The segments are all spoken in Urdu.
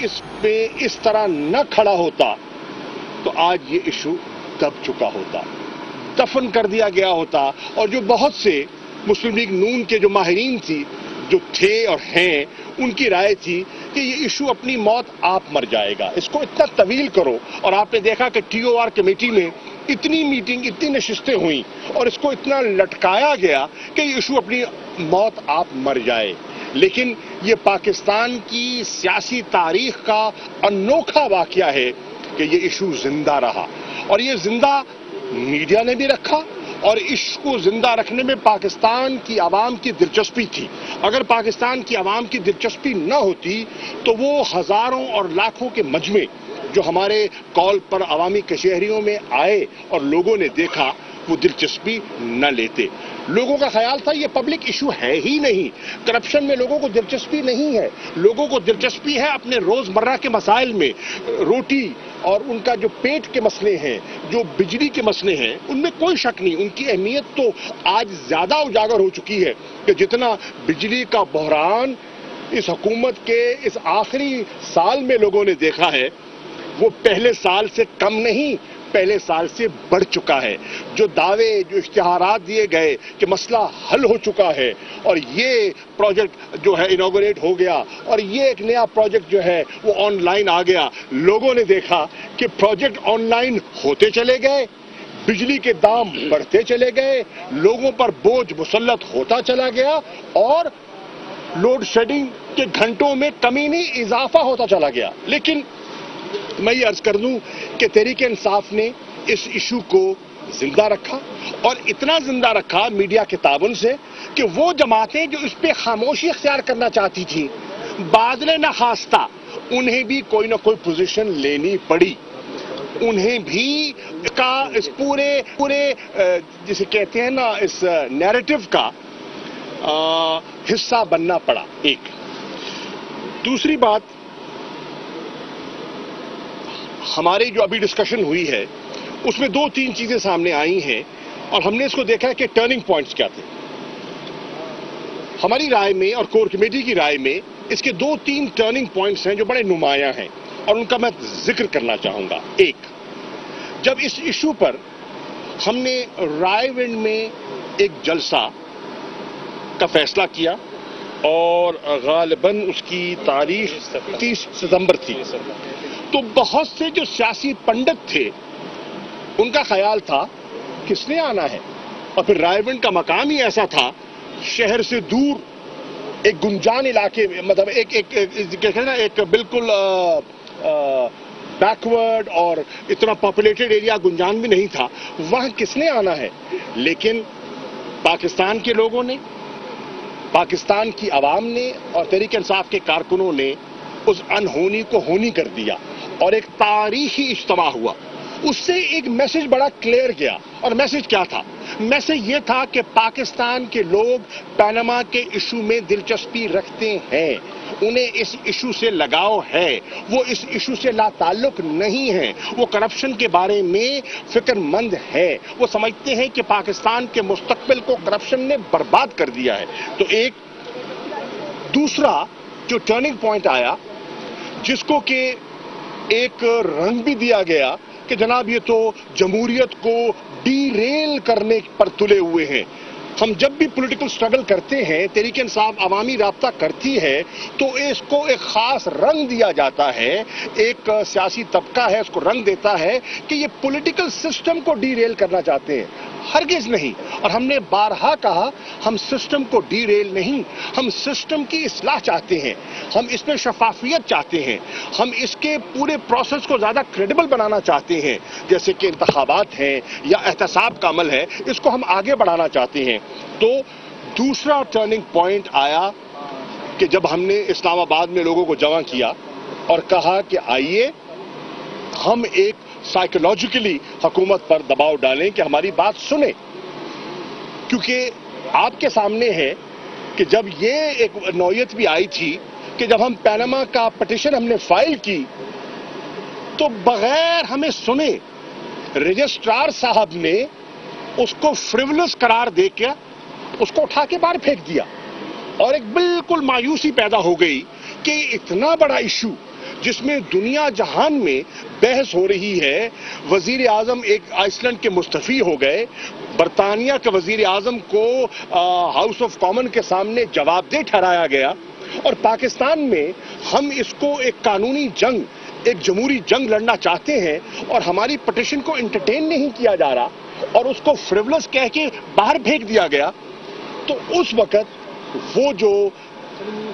اس پہ اس طرح نہ کھڑا ہوتا تو آج یہ ایشو دب چکا ہوتا، دفن کر دیا گیا ہوتا، اور جو بہت سے مسلم لیگ نون کے جو ماہرین تھی جو تھے اور ہیں ان کی رائے تھی کہ یہ ایشو اپنی موت آپ مر جائے گا، اس کو اتنا طویل کرو. اور آپ نے دیکھا کہ ٹی او آر کمیٹی میں اتنی میٹنگ، اتنی نشستیں ہوئیں اور اس کو اتنا لٹکایا گیا کہ یہ ایشو اپنی موت آپ مر جائے. لیکن یہ پاکستان کی سیاسی تاریخ کا انوکھا واقعہ ہے کہ یہ ایشو زندہ رہا، اور یہ زندہ میڈیا نے بھی رکھا، اور اس کو زندہ رکھنے میں پاکستان کی عوام کی دلچسپی تھی. اگر پاکستان کی عوام کی دلچسپی نہ ہوتی تو وہ ہزاروں اور لاکھوں کے مجمع جو ہمارے کال پر عوامی کچہریوں میں آئے اور لوگوں نے دیکھا وہ دلچسپی نہ لیتے. لوگوں کا خیال تھا یہ پبلک ایشو ہے ہی نہیں، کرپشن میں لوگوں کو دلچسپی نہیں ہے، لوگوں کو دلچسپی ہے اپنے روزمرہ کے مسائل میں، روٹی اور ان کا جو پیٹ کے مسئلے ہیں، جو بجلی کے مسئلے ہیں، ان میں کوئی شک نہیں. ان کی اہمیت تو آج زیادہ اجاگر ہو چکی ہے کہ جتنا بجلی کا بحران اس حکومت کے اس آخری سال میں لوگوں نے دیکھا ہے وہ پہلے سال سے کم نہیں، پہلے سال سے بڑھ چکا ہے. جو دعوے، جو اشتہارات دیے گئے کہ مسئلہ حل ہو چکا ہے اور یہ پروجیکٹ جو ہے انوگریٹ ہو گیا اور یہ ایک نیا پروجیکٹ جو ہے وہ آن لائن آ گیا، لوگوں نے دیکھا کہ پروجیکٹ آن لائن ہوتے چلے گئے، بجلی کے دام بڑھتے چلے گئے، لوگوں پر بوجھ مسلط ہوتا چلا گیا، اور لوڈ شیڈنگ کے گھنٹوں میں کمی نہیں اضافہ ہوتا چلا گیا. لیکن میں یہ عرض کر دوں کہ تحریک انصاف نے اس ایشو کو زندہ رکھا، اور اتنا زندہ رکھا میڈیا کے تعاون سے کہ وہ جماعتیں جو اس پہ خاموشی اختیار کرنا چاہتی تھیں بادل نخواستہ انہیں بھی کوئی نہ کوئی پوزیشن لینی پڑی، انہیں بھی اس پورے جسے کہتے ہیں نا اس نیریٹو کا حصہ بننا پڑا. ایک دوسری بات، ہماری جو ابھی ڈسکشن ہوئی ہے اس میں 2-3 چیزیں سامنے آئی ہیں اور ہم نے اس کو دیکھا ہے کہ ٹرننگ پوائنٹس کیا تھے. ہماری رائے میں اور کور کمیٹی کی رائے میں اس کے 2-3 ٹرننگ پوائنٹس ہیں جو بڑے نمایاں ہیں اور ان کا میں ذکر کرنا چاہوں گا. ایک، جب اس ایشو پر ہم نے رائے ونڈ میں ایک جلسہ کا فیصلہ کیا اور غالباً اس کی تاریخ 30 ستمبر تھی، تو بہت سے جو سیاسی پنڈت تھے ان کا خیال تھا کس نے آنا ہے، اور پھر رائے ونڈ کا مقام ہی ایسا تھا، شہر سے دور ایک گنجان علاقے میں، مطلب ایک بالکل بیکورڈ اور اتنا پاپولیٹڈ ایریا گنجان بھی نہیں تھا، وہاں کس نے آنا ہے. لیکن پاکستان کے لوگوں نے، پاکستان کی عوام نے اور تحریک انصاف کے کارکنوں نے اس انہونی کو ہونی کر دیا اور ایک تاریخی اجتماع ہوا. اس سے ایک میسج بڑا کلیئر گیا، اور میسج کیا تھا؟ میسج یہ تھا کہ پاکستان کے لوگ پاناما کے ایشو میں دلچسپی رکھتے ہیں، انہیں اس ایشو سے لگاؤ ہے، وہ اس ایشو سے لا تعلق نہیں ہیں، وہ کرپشن کے بارے میں فکر مند ہے، وہ سمجھتے ہیں کہ پاکستان کے مستقبل کو کرپشن نے برباد کر دیا ہے. تو ایک دوسرا جو ٹرننگ پوائنٹ آیا جس کو کہ ایک رنگ بھی دیا گیا کہ جناب یہ تو جمہوریت کو ڈی ریل کرنے پر تلے ہوئے ہیں. ہم جب بھی پولیٹیکل سٹرگل کرتے ہیں، تحریک انصاف عوامی رابطہ کرتی ہے تو اس کو ایک خاص رنگ دیا جاتا ہے، ایک سیاسی طبقہ ہے اس کو رنگ دیتا ہے کہ یہ پولیٹیکل سسٹم کو ڈی ریل کرنا چاہتے ہیں. ہرگز نہیں. اور ہم نے بارہا کہا ہم سسٹم کو ڈی ریل نہیں، ہم سسٹم کی اصلاح چاہتے ہیں، ہم اس میں شفافیت چاہتے ہیں، ہم اس کے پورے پروسیس کو زیادہ کریڈیبل بنانا چاہتے ہیں، جیسے کہ انتخابات ہیں یا احتساب کا عمل ہے، اس کو ہم آگے بڑھانا چاہتے ہیں. تو دوسرا ٹرننگ پوائنٹ آیا کہ جب ہم نے اسلام آباد میں لوگوں کو جمع کیا اور کہا کہ آئیے ہم ایک سائیکولوجیکلی حکومت پر دباؤ ڈالیں کہ ہماری بات سنیں، کیونکہ آپ کے سامنے ہے کہ جب یہ ایک نوعیت بھی آئی تھی کہ جب ہم پاناما کا پٹیشن ہم نے فائل کی تو بغیر ہمیں سنے رجسٹرار صاحب نے اس کو فریولس قرار دے کے اس کو اٹھا کے باہر پھینک دیا، اور ایک بالکل مایوسی پیدا ہو گئی کہ اتنا بڑا ایشو جس میں دنیا جہان میں بحث ہو رہی ہے. وزیر اعظم ایک آئس لینڈ کے مستعفی ہو گئے. برطانیہ کے وزیر اعظم کو ہاؤس آف کامن کے سامنے جواب دہ ٹھہرایا گیا. اور پاکستان میں ہم اس کو ایک قانونی جنگ, ایک جمہوری جنگ لڑنا چاہتے ہیں اور ہماری پٹیشن کو انٹرٹین نہیں کیا جا رہا اور اس کو فریولس کہہ کے باہر پھینک دیا گیا. تو اس وقت وہ جو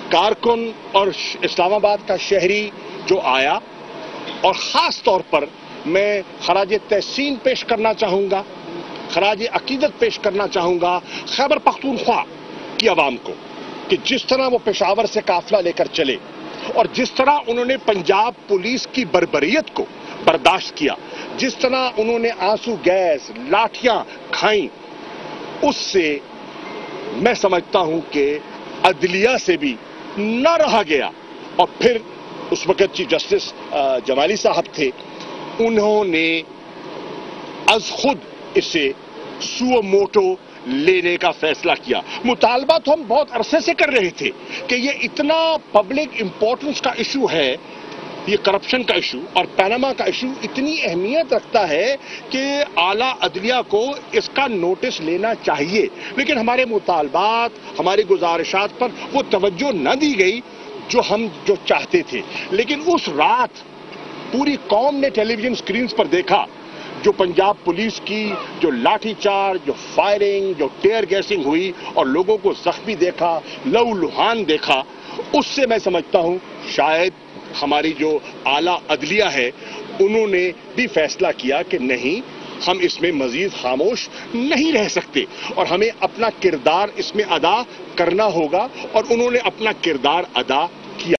کارکن اور اسلام آباد کا شہری جو آیا, اور خاص طور پر میں خراج تحسین پیش کرنا چاہوں گا, خراج عقیدت پیش کرنا چاہوں گا خیبر پختونخوا کی عوام کو, کہ جس طرح وہ پشاور سے قافلہ لے کر چلے اور جس طرح انہوں نے پنجاب پولیس کی بربریت کو برداشت کیا, جس طرح انہوں نے آنسو گیس لاٹھیاں کھائیں, اس سے میں سمجھتا ہوں کہ عدلیہ سے بھی نہ رہا گیا. اور پھر اس وقت چیف جسٹس جمالی صاحب تھے, انہوں نے از خود اسے سو موٹو لینے کا فیصلہ کیا. مطالبہ تو ہم بہت عرصے سے کر رہے تھے کہ یہ اتنا پبلک امپورٹنس کا ایشو ہے, یہ کرپشن کا ایشو اور پیناما کا ایشو اتنی اہمیت رکھتا ہے کہ اعلیٰ عدلیہ کو اس کا نوٹس لینا چاہیے. لیکن ہمارے مطالبات, ہماری گزارشات پر وہ توجہ نہ دی گئی جو ہم چاہتے تھے. لیکن اس رات پوری قوم نے ٹیلی ویژن سکرینز پر دیکھا جو پنجاب پولیس کی جو لاٹھی چارج, جو فائرنگ, جو ٹیئر گیسنگ ہوئی اور لوگوں کو زخمی دیکھا, لہو لہان دیکھا. اس سے میں سمجھتا ہوں شاید ہماری جو اعلیٰ عدلیہ ہے انہوں نے بھی فیصلہ کیا کہ نہیں, ہم اس میں مزید خاموش نہیں رہ سکتے اور ہمیں اپنا کردار اس میں ادا کرنا ہوگا. اور انہوں نے اپنا کردار ادا